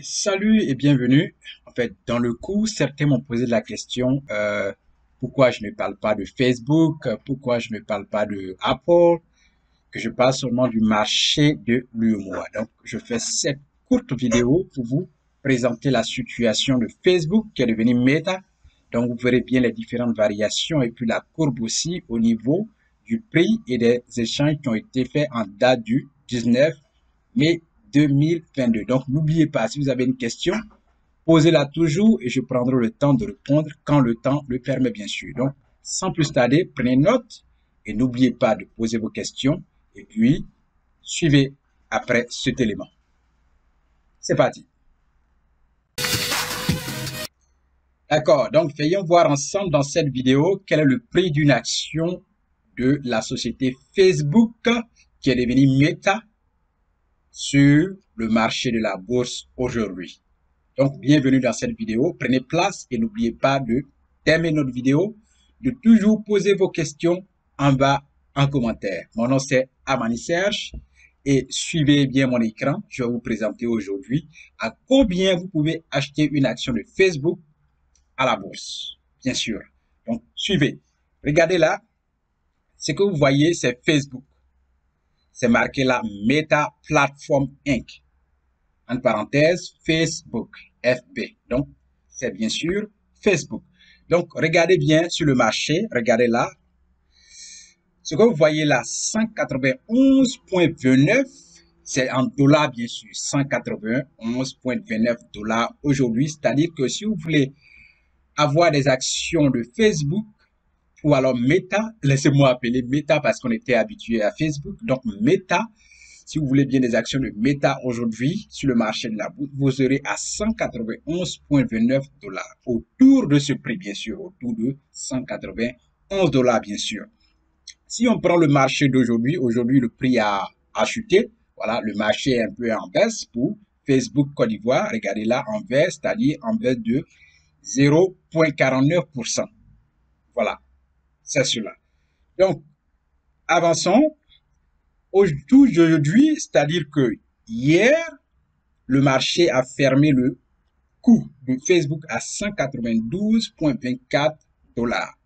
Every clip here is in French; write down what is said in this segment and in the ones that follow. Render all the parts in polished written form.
Salut et bienvenue. En fait, dans le cours, certains m'ont posé la question pourquoi je ne parle pas de Facebook, pourquoi je ne parle pas de Apple, que je parle seulement du marché de l'UEMOA. Donc, je fais cette courte vidéo pour vous présenter la situation de Facebook qui est devenu Meta. Donc, vous verrez bien les différentes variations et puis la courbe aussi au niveau du prix et des échanges qui ont été faits en date du 19 mai 2022. Donc, n'oubliez pas, si vous avez une question, posez-la toujours et je prendrai le temps de répondre quand le temps le permet, bien sûr. Donc, sans plus tarder, prenez note et n'oubliez pas de poser vos questions et puis suivez après cet élément. C'est parti. D'accord, donc veillons voir ensemble dans cette vidéo quel est le prix d'une action de la société Facebook qui est devenue Meta sur le marché de la bourse aujourd'hui. Donc, bienvenue dans cette vidéo. Prenez place et n'oubliez pas de terminer notre vidéo, de toujours poser vos questions en bas en commentaire. Mon nom c'est Amani Serge et suivez bien mon écran. Je vais vous présenter aujourd'hui à combien vous pouvez acheter une action de Facebook à la bourse. Bien sûr. Donc, suivez. Regardez là. Ce que vous voyez, c'est Facebook. C'est marqué là Meta Platform Inc. En parenthèse, Facebook, FB. Donc, c'est bien sûr Facebook. Donc, regardez bien sur le marché, regardez là. Ce que vous voyez là, 191,29, c'est en dollars bien sûr, 191,29 dollars aujourd'hui. C'est-à-dire que si vous voulez avoir des actions de Facebook ou alors Meta, laissez-moi appeler Meta parce qu'on était habitué à Facebook. Donc, Meta, si vous voulez bien des actions de Meta aujourd'hui sur le marché de la bourse, vous aurez à 191,29 dollars. Autour de ce prix, bien sûr, autour de 191 dollars, bien sûr. Si on prend le marché d'aujourd'hui, aujourd'hui le prix a chuté. Voilà, le marché est un peu en baisse pour Facebook Côte d'Ivoire. Regardez là, en baisse, c'est-à-dire en baisse de 0,49%. Voilà, c'est cela. Donc, avançons. Aujourd'hui, c'est-à-dire que hier, le marché a fermé le coût de Facebook à 192,24 dollars.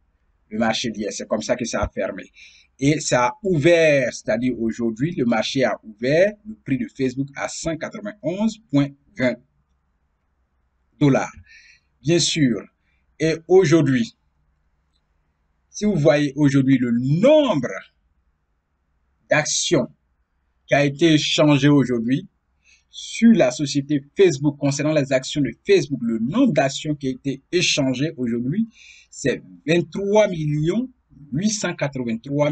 Le marché d'hier, c'est comme ça que ça a fermé. Et ça a ouvert, c'est-à-dire aujourd'hui, le marché a ouvert le prix de Facebook à 191,20 dollars. Bien sûr. Et aujourd'hui, si vous voyez aujourd'hui le nombre d'actions qui a été échangé aujourd'hui sur la société Facebook concernant les actions de Facebook, le nombre d'actions qui a été échangé aujourd'hui, c'est 23 883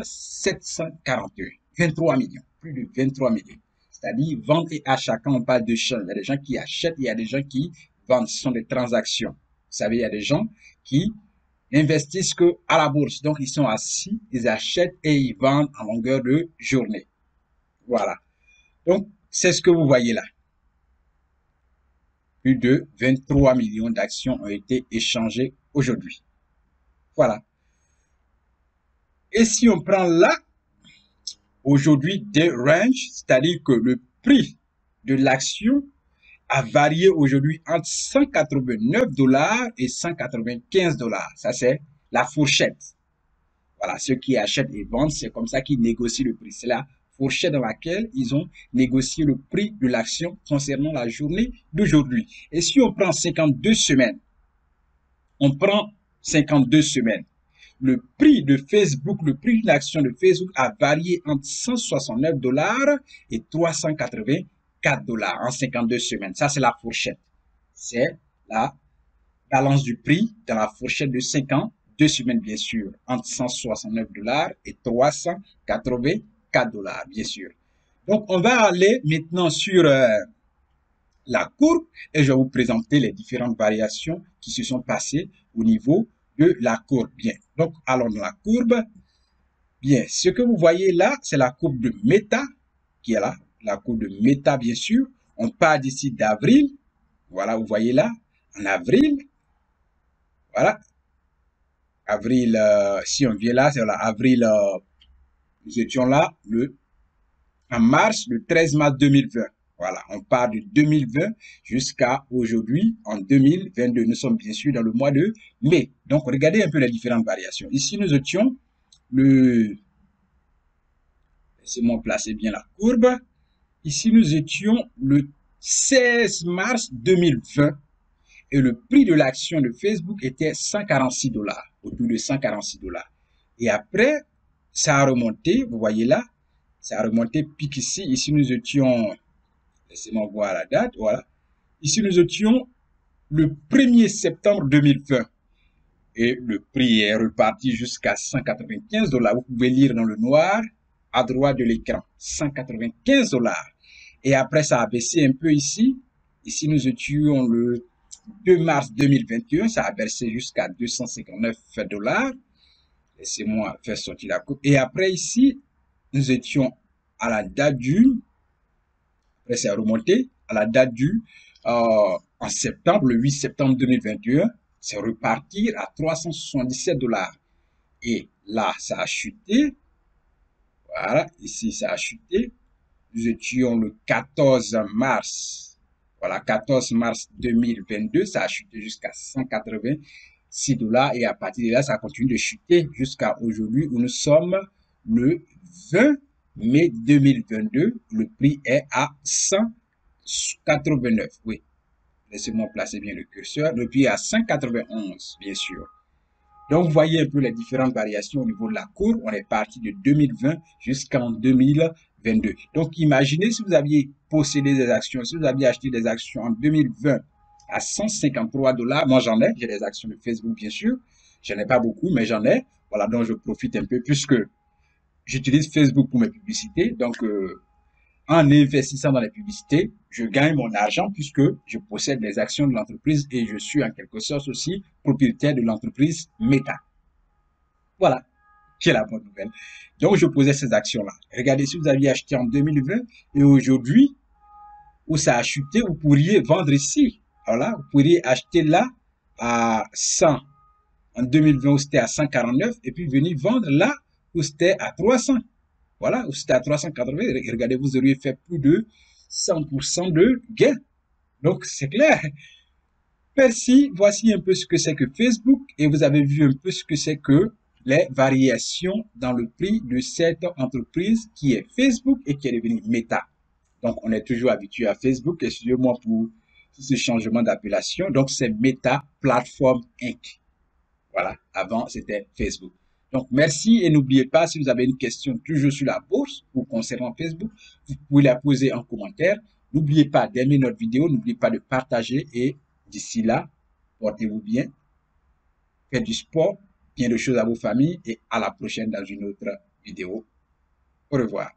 741. 23 millions, plus de 23 millions. C'est-à-dire, vente et achat, quand on parle de change, il y a des gens qui achètent, il y a des gens qui vendent, ce sont des transactions. Vous savez, il y a des gens qui n'investissent que à la bourse. Donc, ils sont assis, ils achètent et ils vendent en longueur de journée. Voilà. Donc, c'est ce que vous voyez là. Plus de 23 millions d'actions ont été échangées aujourd'hui. Voilà. Et si on prend là, aujourd'hui, des ranges, c'est-à-dire que le prix de l'action a varié aujourd'hui entre 189 dollars et 195 dollars. Ça, c'est la fourchette. Voilà, ceux qui achètent et vendent, c'est comme ça qu'ils négocient le prix. C'est la fourchette dans laquelle ils ont négocié le prix de l'action concernant la journée d'aujourd'hui. Et si on prend 52 semaines, on prend 52 semaines, le prix de Facebook, le prix de l'action de Facebook a varié entre 169 dollars et 384 dollars en 52 semaines. Ça, c'est la fourchette. C'est la balance du prix dans la fourchette de 52 semaines, bien sûr, entre 169 dollars et 384 dollars, bien sûr. Donc, on va aller maintenant sur la courbe et je vais vous présenter les différentes variations qui se sont passées au niveau de la courbe. Bien, donc allons dans la courbe. Bien, ce que vous voyez là, c'est la courbe de Meta qui est là, la courbe de Meta bien sûr. On part d'ici d'avril. Voilà, vous voyez là, en avril. Voilà, avril, si on vient là, c'est là, avril, nous étions là en mars, le 13 mars 2020. Voilà, on part de 2020 jusqu'à aujourd'hui, en 2022. Nous sommes bien sûr dans le mois de mai. Donc, regardez un peu les différentes variations. Ici, nous étions le... Laissez-moi placer bien la courbe. Ici, nous étions le 16 mars 2020 et le prix de l'action de Facebook était 146 $, autour de 146 $. Et après, ça a remonté, vous voyez là, ça a remonté, pique ici. Ici, nous étions, laissez-moi voir la date, voilà. Ici, nous étions le 1er septembre 2020 et le prix est reparti jusqu'à 195 $. Vous pouvez lire dans le noir à droite de l'écran, 195 $. Et après, ça a baissé un peu ici. Ici, nous étions le 2 mars 2021, ça a versé jusqu'à 259 $. Laissez-moi faire sortir la coupe. Et après, ici, nous étions à la date du, après, c'est remonté, à la date du, en septembre, le 8 septembre 2021, c'est repartir à 377 $. Et là, ça a chuté. Voilà, ici, ça a chuté. Nous étions le 14 mars. Voilà, 14 mars 2022, ça a chuté jusqu'à 186 $. Et à partir de là, ça continue de chuter jusqu'à aujourd'hui où nous sommes le 20 mai 2022. Le prix est à 189. Oui, laissez-moi placer bien le curseur. Le prix est à 191, bien sûr. Donc, vous voyez un peu les différentes variations au niveau de la courbe. On est parti de 2020 jusqu'en 2022. Donc, imaginez si vous aviez possédé des actions, si vous aviez acheté des actions en 2020 à 153 $. Moi, j'en ai. J'ai des actions de Facebook, bien sûr. J'en ai pas beaucoup, mais j'en ai. Voilà, donc je profite un peu puisque j'utilise Facebook pour mes publicités. Donc, en investissant dans les publicités, je gagne mon argent puisque je possède les actions de l'entreprise et je suis en quelque sorte aussi propriétaire de l'entreprise Meta. Voilà, c'est la bonne nouvelle. Donc, je posais ces actions-là. Regardez, si vous aviez acheté en 2020 et aujourd'hui, où ça a chuté, vous pourriez vendre ici. Voilà, vous pourriez acheter là à 100. En 2020, où c'était à 149 et puis venir vendre là où c'était à 300. Voilà, où c'était à 380. Regardez, vous auriez fait plus de 100% de gain. Donc, c'est clair. Merci, voici un peu ce que c'est que Facebook et vous avez vu un peu ce que c'est que les variations dans le prix de cette entreprise qui est Facebook et qui est devenue Meta. Donc, on est toujours habitué à Facebook, excusez-moi pour ce changement d'appellation. Donc, c'est Meta Platform Inc. Voilà, avant c'était Facebook. Donc, merci et n'oubliez pas, si vous avez une question toujours sur la bourse ou concernant Facebook, vous pouvez la poser en commentaire. N'oubliez pas d'aimer notre vidéo, n'oubliez pas de partager et d'ici là, portez-vous bien, faites du sport, bien de choses à vos familles et à la prochaine dans une autre vidéo. Au revoir.